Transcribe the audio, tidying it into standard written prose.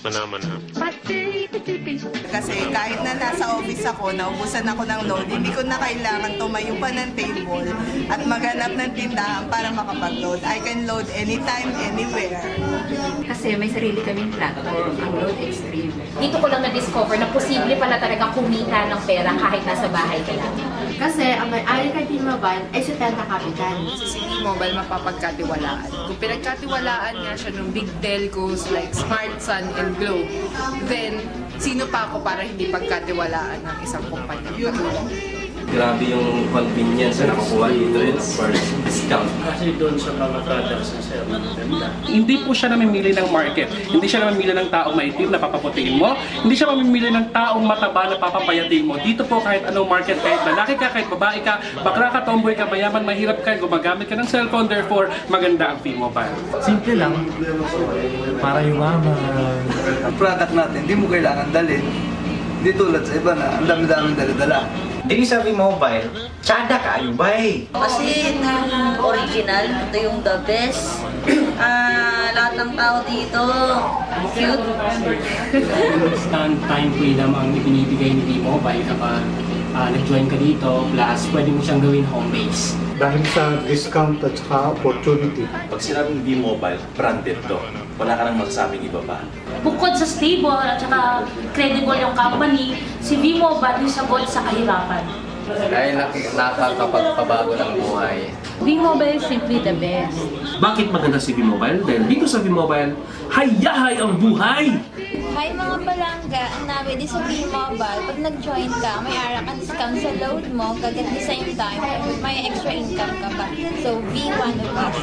Mana-mana. Kasi kahit na nasa office ako, naubusan ako ng load, hindi ko na kailangan tumayo pa ng table at maghanap ng tindahan para makapag-load. I can load anytime, anywhere. Kasi may sarili kaming platform, ang Load Extreme. Dito ko lang na-discover na posible pala talaga kumita ng pera kahit nasa bahay ka lang. Kasi ang may-ari kay T-Mobile ay si Tenta Capital. Sa T-Mobile mapapagkatiwalaan. Kung pinagkatiwalaan nga siya ng big telcos like Smart, Sun, and Globe, then sino pa ako para hindi pagkatiwalaan ng isang kumpanya? Grabe yung convenience na nakukuha dito rin for discount. Kasi doon sa mga products na sir, ganda. Hindi po siya namimili ng market. Hindi siya namimili ng taong maitim na papaputiin mo. Hindi siya mamimili ng taong mataba na papapayatin mo. Dito po kahit anong market, kahit lalaki ka, kahit babae ka, bakla ka, tomboy ka, mayaman, mahirap ka, gumagamit ka ng cellphone, therefore maganda ang V-Mobile. Simple lang. Para yumaman. Ang product natin, hindi mo kailangan dalhin. Hindi tulad sa iba na ang dami-daming dala-dala. Dili sa V-Mobile, tsada kayo bay. Kasi ito yung original, ito yung the best. Lahat ng tao dito, cute. Instant time freedom ang ibinibigay ni V-Mobile kapag nag-join ka dito, plus pwede mo siyang gawin home base. Dahil sa discount at saka opportunity. Pag sinabing V-Mobile, branded to. Wala ka nang magsasabing iba pa. Bukod sa stable at saka credible yung company, si V-Mobile yung sagot sa kahirapan. Dahil nakakapagpabago ng buhay. V-Mobile is simply the best. Bakit maganda si V-Mobile? Dahil dito sa V-Mobile, hayahay ang buhay! Hi mga palangga, ang nabi di sa V-Mobile, pag nag-join ka, may ara kang discount sa load mo, kagat the same time, may extra income ka pa. So, V1 of us.